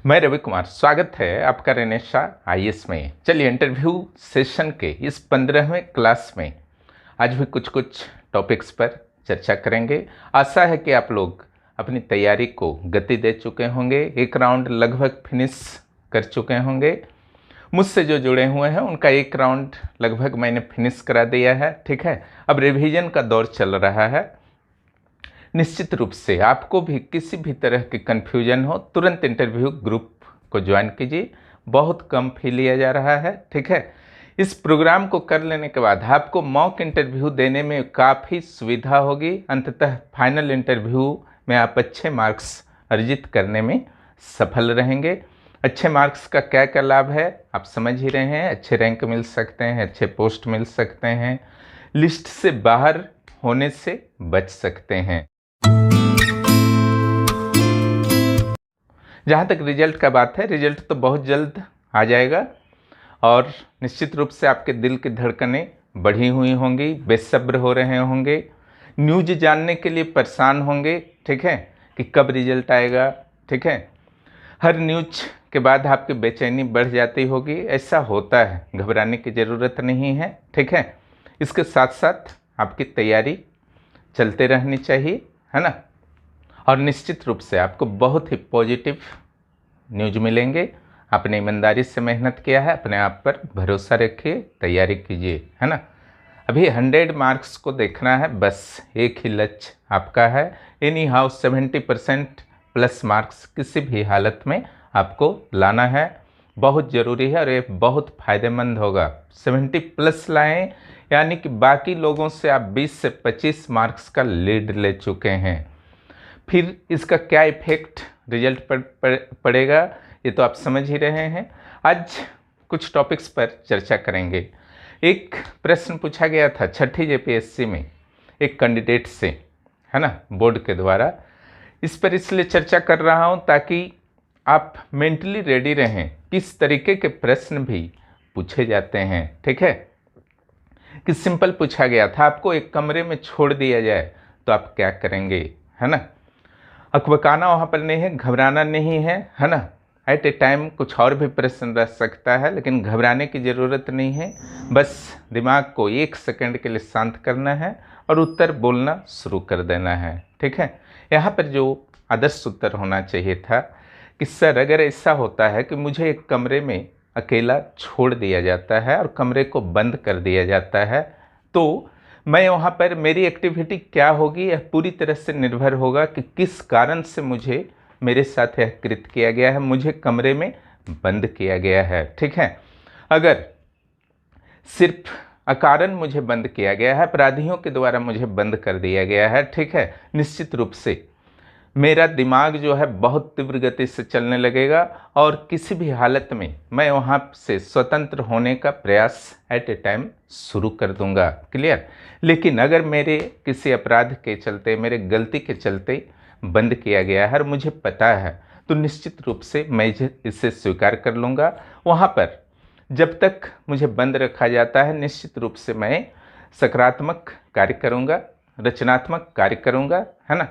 मैं रवि कुमार, स्वागत है आपका रेनेशा आईएएस में। चलिए इंटरव्यू सेशन के इस 15वें क्लास में आज भी कुछ टॉपिक्स पर चर्चा करेंगे। आशा है कि आप लोग अपनी तैयारी को गति दे चुके होंगे, एक राउंड लगभग फिनिश कर चुके होंगे। मुझसे जो जुड़े हुए हैं उनका एक राउंड लगभग मैंने फिनिश करा दिया है, ठीक है। अब रिवीजन का दौर चल रहा है। निश्चित रूप से आपको भी किसी भी तरह की कन्फ्यूजन हो, तुरंत इंटरव्यू ग्रुप को ज्वाइन कीजिए। बहुत कम फी लिया जा रहा है, ठीक है। इस प्रोग्राम को कर लेने के बाद आपको मॉक इंटरव्यू देने में काफ़ी सुविधा होगी। अंततः फाइनल इंटरव्यू में आप अच्छे मार्क्स अर्जित करने में सफल रहेंगे। अच्छे मार्क्स का क्या क्या लाभ है आप समझ ही रहे हैं। अच्छे रैंक मिल सकते हैं, अच्छे पोस्ट मिल सकते हैं, लिस्ट से बाहर होने से बच सकते हैं। जहाँ तक रिजल्ट का बात है, रिजल्ट तो बहुत जल्द आ जाएगा और निश्चित रूप से आपके दिल की धड़कनें बढ़ी हुई होंगी, बेसब्र हो रहे होंगे, न्यूज़ जानने के लिए परेशान होंगे, ठीक है, कि कब रिजल्ट आएगा, ठीक है। हर न्यूज़ के बाद आपकी बेचैनी बढ़ जाती होगी। ऐसा होता है, घबराने की ज़रूरत नहीं है, ठीक है। इसके साथ साथ आपकी तैयारी चलते रहनी चाहिए, है ना। और निश्चित रूप से आपको बहुत ही पॉजिटिव न्यूज मिलेंगे। आपने ईमानदारी से मेहनत किया है, अपने आप पर भरोसा रखिए, तैयारी कीजिए, है ना। अभी 100 मार्क्स को देखना है, बस एक ही लक्ष्य आपका है। एनी हाउ 70% प्लस मार्क्स किसी भी हालत में आपको लाना है, बहुत ज़रूरी है और ये बहुत फ़ायदेमंद होगा। 70 प्लस लाएं, यानी कि बाकी लोगों से आप 20 से 25 मार्क्स का लीड ले चुके हैं। फिर इसका क्या इफेक्ट रिजल्ट पर पड़ेगा ये तो आप समझ ही रहे हैं। आज कुछ टॉपिक्स पर चर्चा करेंगे। एक प्रश्न पूछा गया था 6ठी जेपीएससी में एक कैंडिडेट से, है ना, बोर्ड के द्वारा। इस पर इसलिए चर्चा कर रहा हूँ ताकि आप मेंटली रेडी रहें। किस तरीके के प्रश्न भी पूछे जाते हैं, ठीक है। कि सिंपल पूछा गया था, आपको एक कमरे में छोड़ दिया जाए तो आप क्या करेंगे, है ना। अकबकाना वहाँ पर नहीं है, घबराना नहीं है, है ना। एट ए टाइम कुछ और भी प्रश्न रह सकता है, लेकिन घबराने की ज़रूरत नहीं है। बस दिमाग को 1 सेकंड के लिए शांत करना है और उत्तर बोलना शुरू कर देना है, ठीक है। यहाँ पर जो आदर्श उत्तर होना चाहिए था कि सर अगर ऐसा होता है कि मुझे एक कमरे में अकेला छोड़ दिया जाता है और कमरे को बंद कर दिया जाता है, तो मैं वहाँ पर मेरी एक्टिविटी क्या होगी, यह पूरी तरह से निर्भर होगा कि किस कारण से मुझे मेरे साथ यह कृत्य किया गया है, मुझे कमरे में बंद किया गया है, ठीक है। अगर सिर्फ अकारण मुझे बंद किया गया है, अपराधियों के द्वारा मुझे बंद कर दिया गया है, ठीक है, निश्चित रूप से मेरा दिमाग जो है बहुत तीव्र गति से चलने लगेगा और किसी भी हालत में मैं वहाँ से स्वतंत्र होने का प्रयास एट ए टाइम शुरू कर दूंगा। क्लियर। लेकिन अगर मेरे किसी अपराध के चलते, मेरे गलती के चलते बंद किया गया है और मुझे पता है, तो निश्चित रूप से मैं इसे स्वीकार कर लूँगा। वहाँ पर जब तक मुझे बंद रखा जाता है, निश्चित रूप से मैं सकारात्मक कार्य करूँगा, रचनात्मक कार्य करूँगा, है ना।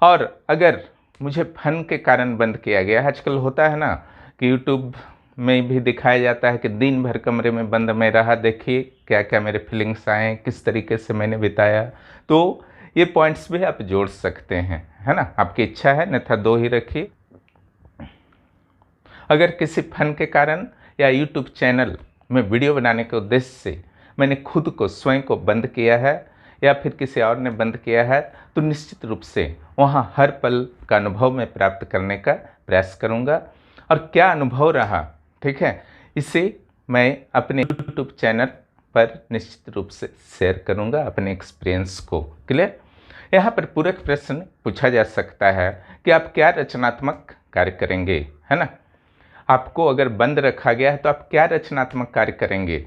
और अगर मुझे फन के कारण बंद किया गया है, आजकल होता है ना कि यूट्यूब में भी दिखाया जाता है कि दिन भर कमरे में बंद मैं रहा, देखिए क्या क्या मेरे फीलिंग्स आए, किस तरीके से मैंने बिताया। तो ये पॉइंट्स भी आप जोड़ सकते हैं, है ना, आपकी इच्छा है, अन्यथा 2 ही रखिए। अगर किसी फन के कारण या यूट्यूब चैनल में वीडियो बनाने के उद्देश्य से मैंने खुद को, स्वयं को बंद किया है या फिर किसी और ने बंद किया है, तो निश्चित रूप से वहाँ हर पल का अनुभव मैं प्राप्त करने का प्रयास करूँगा। और क्या अनुभव रहा, ठीक है, इसे मैं अपने यूट्यूब चैनल पर निश्चित रूप से शेयर करूँगा, अपने एक्सपीरियंस को। क्लियर। यहाँ पर पूरक प्रश्न पूछा जा सकता है कि आप क्या रचनात्मक कार्य करेंगे, है ना। आपको अगर बंद रखा गया है तो आप क्या रचनात्मक कार्य करेंगे,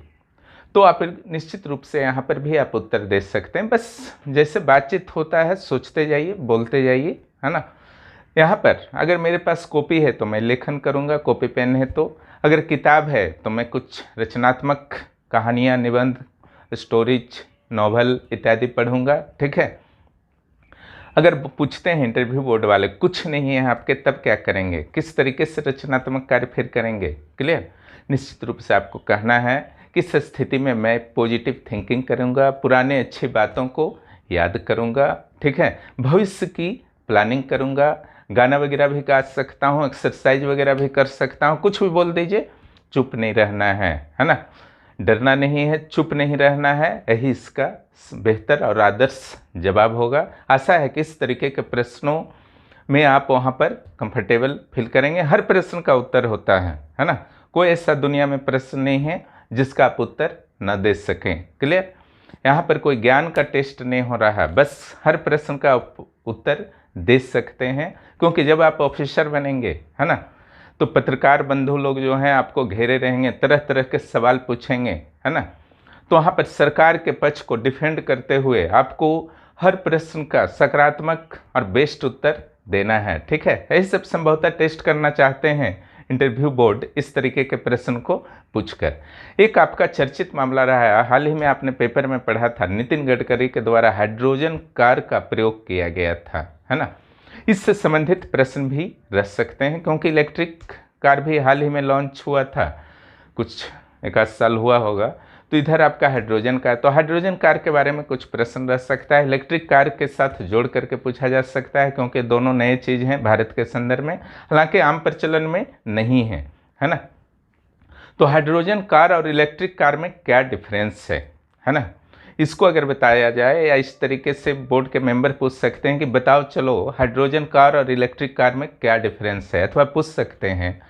तो आप निश्चित रूप से यहाँ पर भी आप उत्तर दे सकते हैं। बस जैसे बातचीत होता है, सोचते जाइए, बोलते जाइए, है ना। यहाँ पर अगर मेरे पास कॉपी है तो मैं लेखन करूँगा, कॉपी पेन है तो। अगर किताब है तो मैं कुछ रचनात्मक कहानियाँ, निबंध, स्टोरीज, नॉवल इत्यादि पढ़ूँगा, ठीक है। अगर पूछते हैं इंटरव्यू बोर्ड वाले कुछ नहीं है आपके, तब क्या करेंगे, किस तरीके से रचनात्मक कार्य फिर करेंगे? क्लियर? निश्चित रूप से आपको कहना है कि इस स्थिति में मैं पॉजिटिव थिंकिंग करूँगा, पुराने अच्छी बातों को याद करूँगा, ठीक है, भविष्य की प्लानिंग करूँगा, गाना वगैरह भी गा सकता हूँ, एक्सरसाइज वगैरह भी कर सकता हूँ, कुछ भी बोल दीजिए, चुप नहीं रहना है ना, डरना नहीं है, चुप नहीं रहना है, यही इसका बेहतर और आदर्श जवाब होगा। आशा है कि इस तरीके के प्रश्नों में आप वहाँ पर कंफर्टेबल फील करेंगे। हर प्रश्न का उत्तर होता है ना, कोई ऐसा दुनिया में प्रश्न नहीं है जिसका आप उत्तर न दे सकें। क्लियर? यहाँ पर कोई ज्ञान का टेस्ट नहीं हो रहा है, बस हर प्रश्न का उत्तर दे सकते हैं, क्योंकि जब आप ऑफिसर बनेंगे, है ना, तो पत्रकार बंधु लोग जो हैं आपको घेरे रहेंगे, तरह तरह के सवाल पूछेंगे, है ना, तो वहाँ पर सरकार के पक्ष को डिफेंड करते हुए आपको हर प्रश्न का सकारात्मक और बेस्ट उत्तर देना है, ठीक है। यही सब संभवतः टेस्ट करना चाहते हैं इंटरव्यू बोर्ड इस तरीके के प्रश्न को पूछकर। एक आपका चर्चित मामला रहा है, हाल ही में आपने पेपर में पढ़ा था, नितिन गडकरी के द्वारा हाइड्रोजन कार का प्रयोग किया गया था, है ना। इससे संबंधित प्रश्न भी रह सकते हैं, क्योंकि इलेक्ट्रिक कार भी हाल ही में लॉन्च हुआ था, कुछ एक आध साल हुआ होगा, तो इधर आपका हाइड्रोजन कार, तो हाइड्रोजन कार के बारे में कुछ प्रश्न रह सकता है, इलेक्ट्रिक कार के साथ जोड़ करके पूछा जा सकता है, क्योंकि दोनों नए चीज़ हैं भारत के संदर्भ में, हालांकि आम प्रचलन में नहीं है ना। तो हाइड्रोजन कार और इलेक्ट्रिक कार में क्या डिफरेंस है ना, इसको अगर बताया जाए, या इस तरीके से बोर्ड के मेंबर पूछ सकते हैं कि बताओ चलो हाइड्रोजन कार और इलेक्ट्रिक कार में क्या डिफरेंस है, अथवा पूछ सकते हैं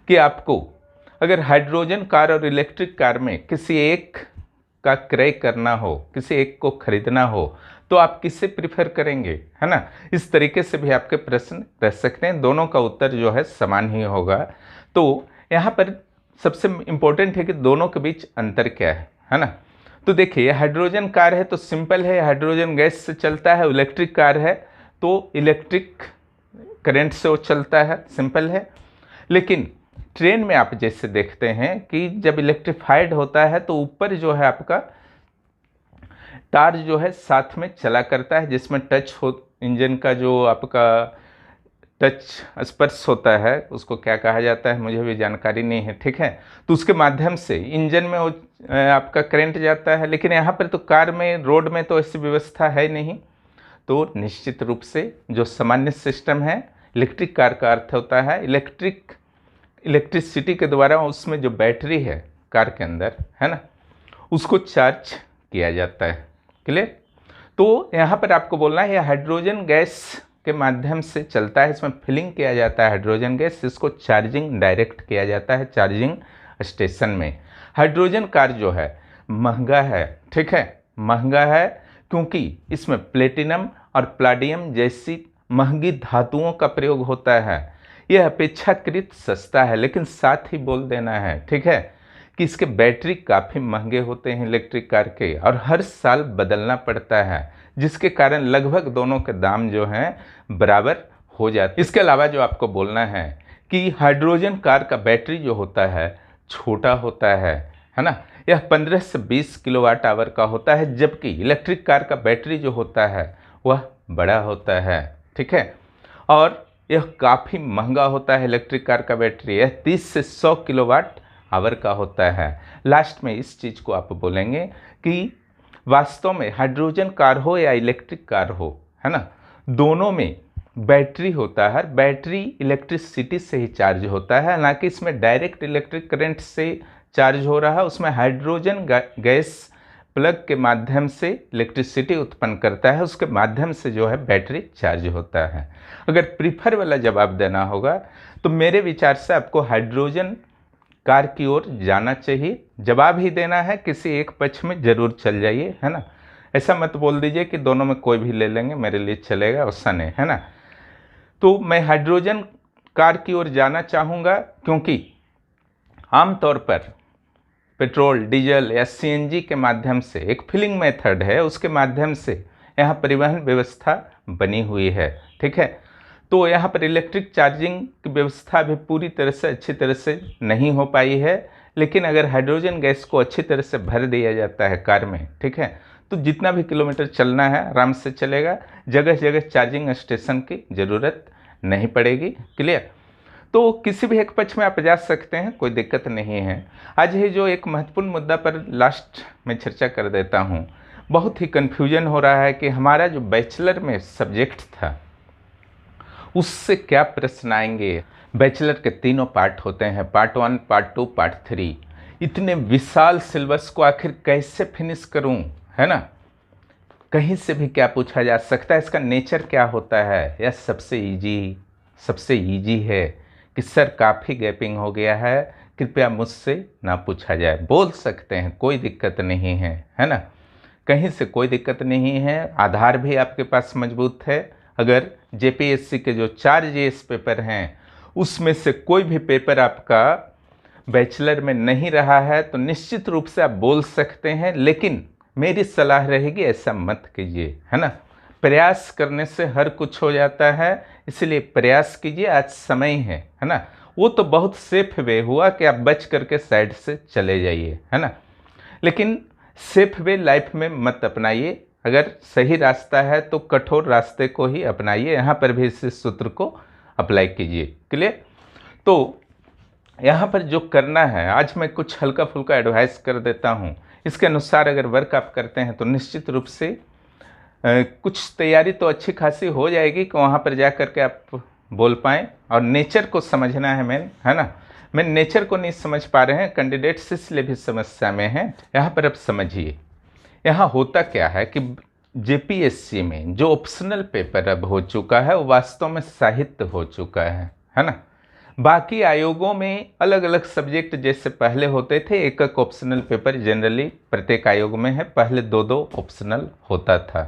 कि आपको अगर हाइड्रोजन कार और इलेक्ट्रिक कार में किसी एक का क्रय करना हो, किसी एक को खरीदना हो, तो आप किसे प्रिफर करेंगे, है ना। इस तरीके से भी आपके प्रश्न रह सकते हैं, दोनों का उत्तर जो है समान ही होगा। तो यहाँ पर सबसे इम्पोर्टेंट है कि दोनों के बीच अंतर क्या है ना। तो देखिए, हाइड्रोजन कार है तो सिंपल है, हाइड्रोजन गैस से चलता है, इलेक्ट्रिक कार है तो इलेक्ट्रिक करंट से वो चलता है, सिंपल है। लेकिन ट्रेन में आप जैसे देखते हैं कि जब इलेक्ट्रिफाइड होता है तो ऊपर जो है आपका तार जो है साथ में चला करता है, जिसमें टच हो, इंजन का जो आपका टच स्पर्श होता है, उसको क्या कहा जाता है मुझे भी जानकारी नहीं है, ठीक है। तो उसके माध्यम से इंजन में वो आपका करंट जाता है, लेकिन यहाँ पर तो कार में, रोड में तो ऐसी व्यवस्था है नहीं, तो निश्चित रूप से जो सामान्य सिस्टम है, इलेक्ट्रिक कार का अर्थ होता है इलेक्ट्रिसिटी के द्वारा उसमें जो बैटरी है कार के अंदर, है ना, उसको चार्ज किया जाता है। क्लियर? तो यहाँ पर आपको बोलना है हाइड्रोजन गैस के माध्यम से चलता है, इसमें फिलिंग किया जाता है हाइड्रोजन गैस, इसको चार्जिंग डायरेक्ट किया जाता है चार्जिंग स्टेशन में। हाइड्रोजन कार जो है महंगा है, ठीक है, महंगा है क्योंकि इसमें प्लेटिनम और प्लाडियम जैसी महंगी धातुओं का प्रयोग होता है। यह अपेक्षाकृत सस्ता है, लेकिन साथ ही बोल देना है, ठीक है, कि इसके बैटरी काफ़ी महंगे होते हैं इलेक्ट्रिक कार के, और हर साल बदलना पड़ता है, जिसके कारण लगभग दोनों के दाम जो हैं बराबर हो जाते हैं। इसके अलावा जो आपको बोलना है कि हाइड्रोजन कार का बैटरी जो होता है छोटा होता है ना, यह 15 से 20 किलोवाट आवर का होता है, जबकि इलेक्ट्रिक कार का बैटरी जो होता है वह बड़ा होता है, ठीक है, और यह काफ़ी महंगा होता है। इलेक्ट्रिक कार का बैटरी यह 30 से 100 किलोवाट आवर का होता है। लास्ट में इस चीज़ को आप बोलेंगे कि वास्तव में हाइड्रोजन कार हो या इलेक्ट्रिक कार हो, है ना, दोनों में बैटरी होता है, बैटरी इलेक्ट्रिसिटी से ही चार्ज होता है, ना कि इसमें डायरेक्ट इलेक्ट्रिक करंट से चार्ज हो रहा है, उसमें हाइड्रोजन गैस प्लग के माध्यम से इलेक्ट्रिसिटी उत्पन्न करता है, उसके माध्यम से जो है बैटरी चार्ज होता है। अगर प्रीफर वाला जवाब देना होगा तो मेरे विचार से आपको हाइड्रोजन कार की ओर जाना चाहिए, जवाब ही देना है, किसी एक पक्ष में जरूर चल जाइए, है ना। ऐसा मत बोल दीजिए कि दोनों में कोई भी ले लेंगे मेरे लिए चलेगा, वैसा नहीं, है ना। तो मैं हाइड्रोजन कार की ओर जाना चाहूँगा, क्योंकि आमतौर पर पेट्रोल, डीजल या सीएनजी के माध्यम से एक फिलिंग मेथड है, उसके माध्यम से यहाँ परिवहन व्यवस्था बनी हुई है, ठीक है। तो यहाँ पर इलेक्ट्रिक चार्जिंग की व्यवस्था भी पूरी तरह से अच्छी तरह से नहीं हो पाई है, लेकिन अगर हाइड्रोजन गैस को अच्छी तरह से भर दिया जाता है कार में, ठीक है, तो जितना भी किलोमीटर चलना है आराम से चलेगा, जगह जगह चार्जिंग स्टेशन की ज़रूरत नहीं पड़ेगी। क्लियर? तो किसी भी एक पक्ष में आप जा सकते हैं, कोई दिक्कत नहीं है। आज ही जो एक महत्वपूर्ण मुद्दा पर लास्ट में चर्चा कर देता हूँ। बहुत ही कन्फ्यूजन हो रहा है कि हमारा जो बैचलर में सब्जेक्ट था उससे क्या प्रश्न आएंगे। बैचलर के तीनों पार्ट होते हैं, पार्ट 1, पार्ट 2, पार्ट 3। इतने विशाल सिलेबस को आखिर कैसे फिनिश करूं, है ना? कहीं से भी क्या पूछा जा सकता है, इसका नेचर क्या होता है, या सबसे इजी है कि सर काफ़ी गैपिंग हो गया है, कृपया मुझसे ना पूछा जाए। बोल सकते हैं, कोई दिक्कत नहीं है ना? कहीं से कोई दिक्कत नहीं है, आधार भी आपके पास मजबूत है। अगर जेपीएससी के जो 4 जीएस पेपर हैं उसमें से कोई भी पेपर आपका बैचलर में नहीं रहा है तो निश्चित रूप से आप बोल सकते हैं, लेकिन मेरी सलाह रहेगी ऐसा मत कीजिए, है ना? प्रयास करने से हर कुछ हो जाता है, इसलिए प्रयास कीजिए। आज समय है ना? वो तो बहुत सेफ वे हुआ कि आप बच करके साइड से चले जाइए, है ना? लेकिन सेफ वे लाइफ में मत अपनाइए। अगर सही रास्ता है तो कठोर रास्ते को ही अपनाइए। यहाँ पर भी इस सूत्र को अप्लाई कीजिए। क्लियर? तो यहाँ पर जो करना है, आज मैं कुछ हल्का फुल्का एडवाइस कर देता हूँ। इसके अनुसार अगर वर्क आप करते हैं तो निश्चित रूप से कुछ तैयारी तो अच्छी खासी हो जाएगी कि वहाँ पर जा कर के आप बोल पाएँ। और नेचर को समझना है मेन, है ना? मैं नेचर को नहीं समझ पा रहे हैं, कैंडिडेट्स इसलिए भी समस्या में हैं। यहाँ पर अब समझिए, यहाँ होता क्या है कि जेपीएससी में जो ऑप्शनल पेपर अब हो चुका है वो वास्तव में साहित्य हो चुका है ना? बाकी आयोगों में अलग अलग सब्जेक्ट जैसे पहले होते थे, एक एक ऑप्शनल पेपर जनरली प्रत्येक आयोग में है, पहले 2-2 ऑप्शनल होता था।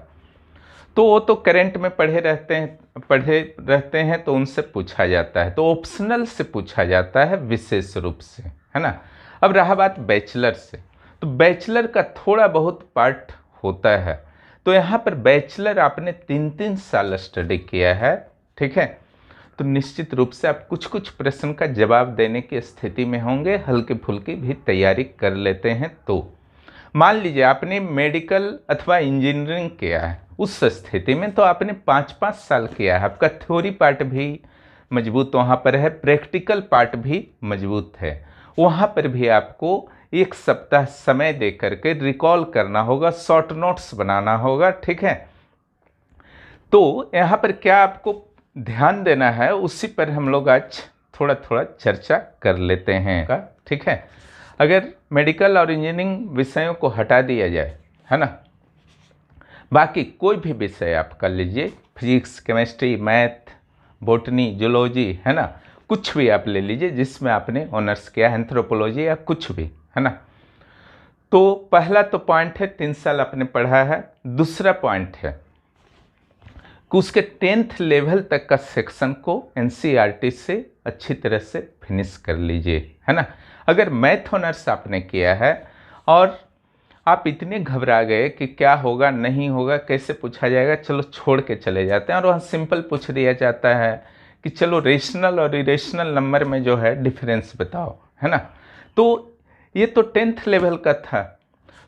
तो वो तो करंट में पढ़े रहते हैं तो उनसे पूछा जाता है, तो ऑप्शनल से पूछा जाता है विशेष रूप से, है ना? अब रहा बात बैचलर से, तो बैचलर का थोड़ा बहुत पार्ट होता है। तो यहाँ पर बैचलर आपने 3-3 साल स्टडी किया है, ठीक है? तो निश्चित रूप से आप कुछ कुछ प्रश्न का जवाब देने की स्थिति में होंगे, हल्की फुल्की भी तैयारी कर लेते हैं। तो मान लीजिए आपने मेडिकल अथवा इंजीनियरिंग किया है, उस स्थिति में तो आपने 5-5 साल किया है, आपका थ्योरी पार्ट भी मजबूत वहाँ पर है, प्रैक्टिकल पार्ट भी मजबूत है। वहाँ पर भी आपको 1 सप्ताह समय दे करके रिकॉल करना होगा, शॉर्ट नोट्स बनाना होगा, ठीक है? तो यहाँ पर क्या आपको ध्यान देना है, उसी पर हम लोग आज थोड़ा थोड़ा चर्चा कर लेते हैं, ठीक है? अगर मेडिकल और इंजीनियरिंग विषयों को हटा दिया जाए, है ना, बाकी कोई भी विषय आप कर लीजिए, physics, chemistry, math, botany, zoology, है ना, कुछ भी आप ले लीजिए जिसमें आपने ऑनर्स किया, एंथ्रोपोलॉजी या कुछ भी, है ना। तो पहला तो पॉइंट है 3 साल आपने पढ़ा है। दूसरा पॉइंट है कि उसके 10th लेवल तक का सेक्शन को एनसीईआरटी से अच्छी तरह से फिनिश कर लीजिए, है ना। अगर मैथ ऑनर्स आपने किया है और आप इतने घबरा गए कि क्या होगा नहीं होगा, कैसे पूछा जाएगा, चलो छोड़ के चले जाते हैं और वहाँ सिंपल पूछ दिया जाता है कि चलो रेशनल और इरेशनल नंबर में जो है डिफरेंस बताओ, है ना। तो ये तो 10th लेवल का था।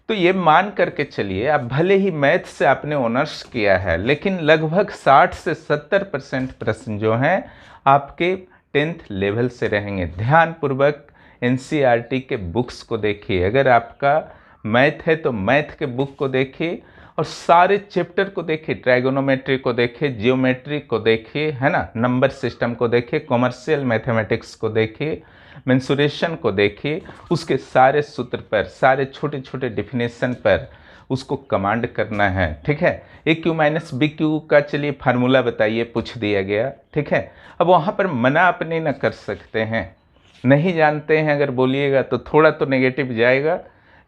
तो ये मान करके चलिए, आप भले ही मैथ से आपने ऑनर्स किया है, लेकिन लगभग 60 से 70% प्रश्न जो हैं आपके 10th लेवल से रहेंगे। ध्यानपूर्वक एनसीईआरटी के बुक्स को देखिए। अगर आपका मैथ है तो मैथ के बुक को देखिए और सारे चैप्टर को देखिए, ट्राइगोनोमेट्री को देखिए, जियोमेट्री को देखिए, है ना, नंबर सिस्टम को देखिए, कॉमर्शियल मैथमेटिक्स को देखिए, मेंसुरेशन को देखिए, उसके सारे सूत्र पर, सारे छोटे छोटे डिफिनेशन पर उसको कमांड करना है, ठीक है। ए क्यू माइनस बी क्यू का चलिए फार्मूला बताइए, पूछ दिया गया, ठीक है। अब वहाँ पर मना आप नहीं ना कर सकते हैं, नहीं जानते हैं अगर बोलिएगा तो थोड़ा तो नेगेटिव जाएगा,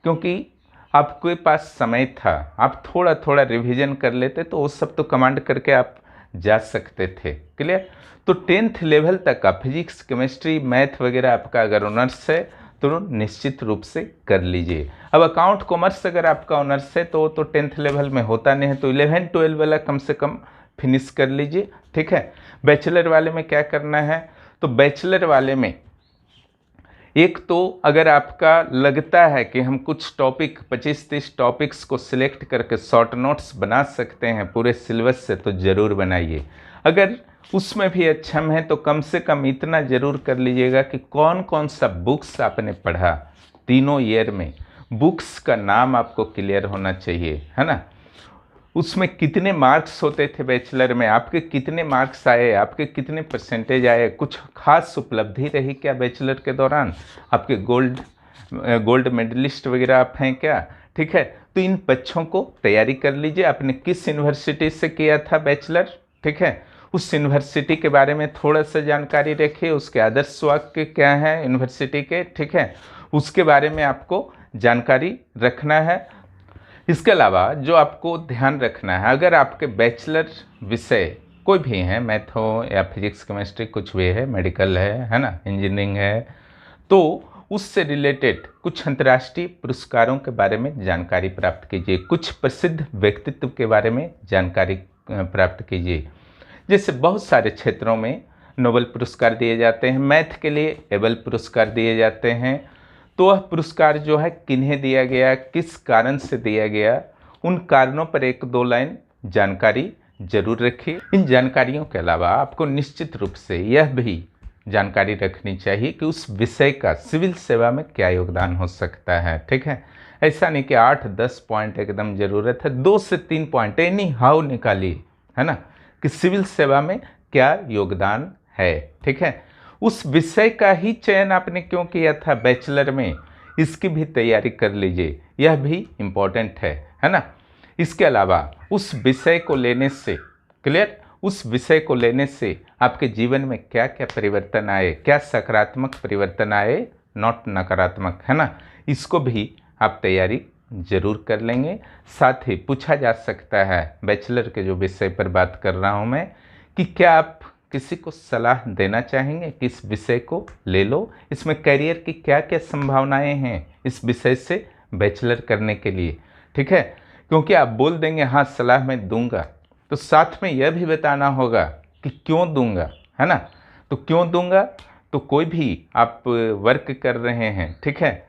क्योंकि आपके पास समय था, आप थोड़ा थोड़ा रिवीजन कर लेते तो वो सब तो कमांड करके आप जा सकते थे। क्लियर। तो 10th लेवल तक का फिजिक्स, केमिस्ट्री, मैथ वगैरह आपका अगर ऑनर्स है तो निश्चित रूप से कर लीजिए। अब अकाउंट कॉमर्स अगर आपका ऑनर्स है तो 10th लेवल में होता नहीं है, तो 11-12 वाला कम से कम फिनिश कर लीजिए, ठीक है। बैचलर वाले में क्या करना है, तो बैचलर वाले में एक तो अगर आपका लगता है कि हम कुछ टॉपिक 25-30 टॉपिक्स को सिलेक्ट करके शॉर्ट नोट्स बना सकते हैं पूरे सिलेबस से, तो ज़रूर बनाइए। अगर उसमें भी अक्षम है तो कम से कम इतना ज़रूर कर लीजिएगा कि कौन कौन सा बुक्स आपने पढ़ा तीनों ईयर में, बुक्स का नाम आपको क्लियर होना चाहिए, है ना। उसमें कितने मार्क्स होते थे बैचलर में, आपके कितने मार्क्स आए, आपके कितने परसेंटेज आए, कुछ खास उपलब्धि रही क्या बैचलर के दौरान, आपके गोल्ड मेडलिस्ट वगैरह आप हैं क्या, ठीक है। तो इन बच्चों को तैयारी कर लीजिए। आपने किस यूनिवर्सिटी से किया था बैचलर, ठीक है, उस यूनिवर्सिटी के बारे में थोड़ा सा जानकारी रखिए, उसके आदर्श वाक्य क्या हैं यूनिवर्सिटी के, ठीक है, उसके बारे में आपको जानकारी रखना है। इसके अलावा जो आपको ध्यान रखना है, अगर आपके बैचलर विषय कोई भी हैं, मैथ हो या फिजिक्स केमिस्ट्री कुछ भी है, मेडिकल है ना, इंजीनियरिंग है, तो उससे रिलेटेड कुछ अंतर्राष्ट्रीय पुरस्कारों के बारे में जानकारी प्राप्त कीजिए, कुछ प्रसिद्ध व्यक्तित्व के बारे में जानकारी प्राप्त कीजिए। जैसे बहुत सारे क्षेत्रों में नोबेल पुरस्कार दिए जाते हैं, मैथ के लिए एबल पुरस्कार दिए जाते हैं, तो वह पुरस्कार जो है किन्हें दिया गया, किस कारण से दिया गया, उन कारणों पर 1-2 लाइन जानकारी जरूर रखिए। इन जानकारियों के अलावा आपको निश्चित रूप से यह भी जानकारी रखनी चाहिए कि उस विषय का सिविल सेवा में क्या योगदान हो सकता है, ठीक है। ऐसा नहीं कि 8-10 पॉइंट एकदम ज़रूरत है, 2 से 3 पॉइंट एनी हाउ निकालिए, है ना, कि सिविल सेवा में क्या योगदान है, ठीक है। उस विषय का ही चयन आपने क्यों किया था बैचलर में, इसकी भी तैयारी कर लीजिए, यह भी इम्पोर्टेंट है ना। इसके अलावा उस विषय को लेने से, क्लियर, उस विषय को लेने से आपके जीवन में क्या क्या परिवर्तन आए, क्या सकारात्मक परिवर्तन आए, नॉट नकारात्मक, है ना, इसको भी आप तैयारी जरूर कर लेंगे। साथ ही पूछा जा सकता है बैचलर के जो विषय पर बात कर रहा हूँ मैं, कि क्या आप किसी को सलाह देना चाहेंगे कि इस विषय को ले लो, इसमें करियर की क्या क्या संभावनाएं हैं इस विषय से बैचलर करने के लिए, ठीक है। क्योंकि आप बोल देंगे हाँ सलाह मैं दूंगा, तो साथ में यह भी बताना होगा कि क्यों दूंगा, है ना। तो क्यों दूंगा, तो कोई भी आप वर्क कर रहे हैं, ठीक है,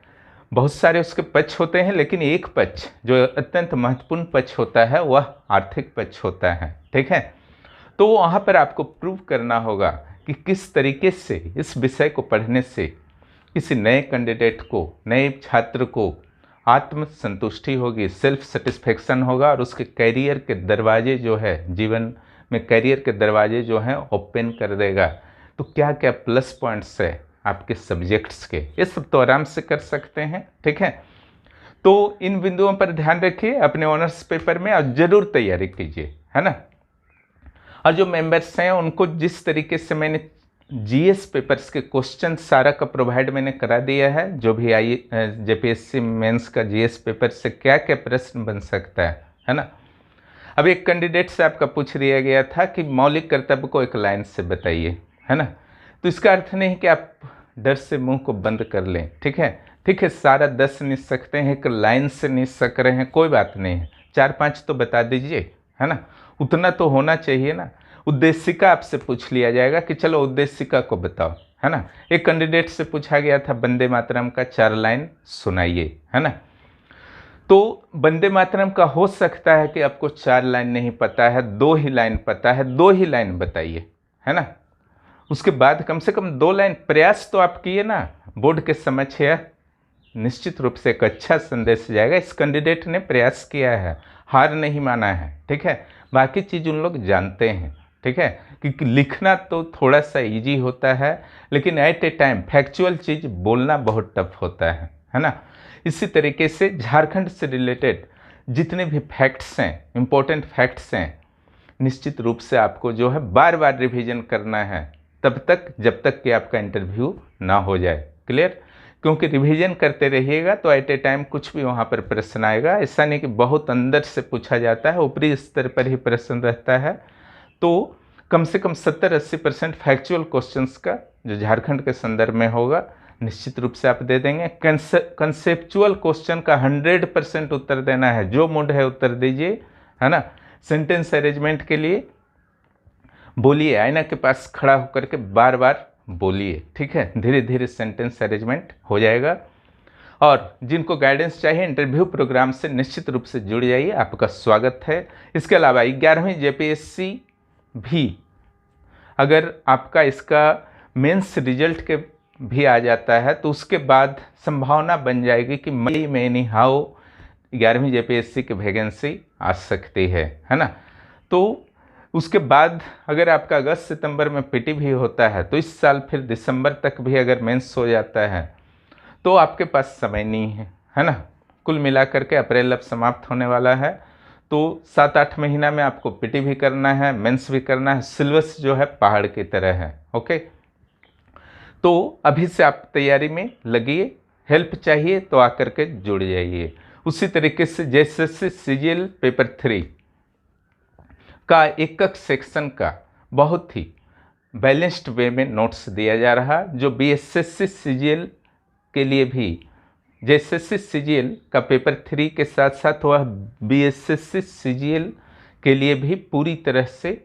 बहुत सारे उसके पक्ष होते हैं, लेकिन एक पक्ष जो अत्यंत महत्वपूर्ण पक्ष होता है वह आर्थिक पक्ष होता है, ठीक है। तो वहाँ पर आपको प्रूव करना होगा कि किस तरीके से इस विषय को पढ़ने से किसी नए कैंडिडेट को, नए छात्र को आत्म संतुष्टि होगी, सेल्फ सेटिस्फेक्शन होगा, और उसके करियर के दरवाजे जो है, जीवन में करियर के दरवाजे जो हैं ओपन कर देगा। तो क्या क्या प्लस पॉइंट्स है आपके सब्जेक्ट्स के, ये सब तो आराम से कर सकते हैं, ठीक है। तो इन बिंदुओं पर ध्यान रखिए अपने ऑनर्स पेपर में, और ज़रूर तैयारी कीजिए, है ना। और जो मेंबर्स हैं उनको जिस तरीके से मैंने जीएस पेपर्स के क्वेश्चन सारा का प्रोवाइड मैंने करा दिया है, जो भी जेपीएससी मेंस का जीएस पेपर से क्या क्या प्रश्न बन सकता है ना। अब एक कैंडिडेट से आपका पूछ दिया गया था कि मौलिक कर्तव्य को एक लाइन से बताइए, है ना। तो इसका अर्थ नहीं कि आप डर से मुंह को बंद कर लें, ठीक है, ठीक है, सारा 10 नहीं सकते हैं, एक लाइन से नहीं सक रहे हैं, कोई बात नहीं है, 4-5 तो बता दीजिए, है ना, उतना तो होना चाहिए ना। उद्देशिका आपसे पूछ लिया जाएगा कि चलो उद्देशिका को बताओ, है ना। एक कैंडिडेट से पूछा गया था वंदे मातरम का 4 लाइन सुनाइए, है ना। तो वंदे मातरम का हो सकता है कि आपको 4 लाइन नहीं पता है, 2 ही लाइन पता है, 2 ही लाइन बताइए, है ना। उसके बाद कम से कम 2 लाइन प्रयास तो आप किए ना, बोर्ड के समक्ष यह निश्चित रूप से एक अच्छा संदेश जाएगा। इस कैंडिडेट ने प्रयास किया है, हार नहीं माना है, ठीक है। बाकी चीज़ उन लोग जानते हैं, ठीक है, क्योंकि लिखना तो थोड़ा सा इजी होता है, लेकिन एट ए टाइम फैक्चुअल चीज़ बोलना बहुत टफ होता है ना। इसी तरीके से झारखंड से रिलेटेड जितने भी फैक्ट्स हैं, इम्पोर्टेंट फैक्ट्स हैं, निश्चित रूप से आपको जो है बार बार रिवीजन करना है, तब तक जब तक कि आपका इंटरव्यू ना हो जाए, क्लियर। क्योंकि रिवीजन करते रहिएगा तो एट ए टाइम कुछ भी वहाँ पर प्रश्न आएगा, ऐसा नहीं कि बहुत अंदर से पूछा जाता है, ऊपरी स्तर पर ही प्रश्न रहता है। तो कम से कम 70-80% फैक्चुअल क्वेश्चंस का जो झारखंड के संदर्भ में होगा निश्चित रूप से आप दे देंगे। कंसेप्चुअल क्वेश्चन का 100% उत्तर देना है, जो मूड है उत्तर दीजिए, है ना। सेंटेंस अरेंजमेंट के लिए बोलिए, आईना के पास खड़ा होकर के बार बार बोलिए, ठीक है। धीरे धीरे सेंटेंस अरेंजमेंट हो जाएगा। और जिनको गाइडेंस चाहिए इंटरव्यू प्रोग्राम से निश्चित रूप से जुड़ जाइए, आपका स्वागत है। इसके अलावा 11वीं JPSC भी अगर आपका इसका मेंस रिजल्ट के भी आ जाता है तो उसके बाद संभावना बन जाएगी कि मई में एनी हाउ 11वीं JPSC की वैकेंसी आ सकती है ना। तो उसके बाद अगर आपका अगस्त सितंबर में PT भी होता है तो इस साल फिर दिसंबर तक भी अगर मेंस हो जाता है तो आपके पास समय नहीं है ना। कुल मिलाकर के अप्रैल अब समाप्त होने वाला है, तो 7-8 महीना में आपको PT भी करना है, मेंस भी करना है। सिलेबस जो है पहाड़ की तरह है। ओके, तो अभी से आप तैयारी में लगिए। हेल्प चाहिए तो आकर के जुड़ जाइए। उसी तरीके से JSSC CGL पेपर 3 का एक सेक्शन का बहुत ही बैलेंस्ड वे में नोट्स दिया जा रहा, जो BSSC CGL के लिए भी JSSC CGL का पेपर 3 के साथ साथ वह BSSC CGL के लिए भी पूरी तरह से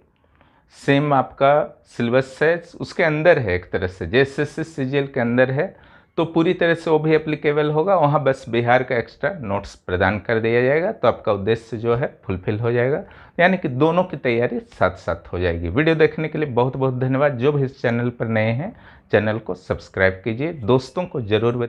सेम आपका सिलेबस है, उसके अंदर है। एक तरह से JSSC CGL के अंदर है तो पूरी तरह से वो भी एप्लीकेबल होगा। वहाँ बस बिहार का एक्स्ट्रा नोट्स प्रदान कर दिया जाएगा तो आपका उद्देश्य जो है फुलफिल हो जाएगा, यानी कि दोनों की तैयारी साथ साथ हो जाएगी। वीडियो देखने के लिए बहुत बहुत धन्यवाद। जो भी इस चैनल पर नए हैं चैनल को सब्सक्राइब कीजिए, दोस्तों को जरूर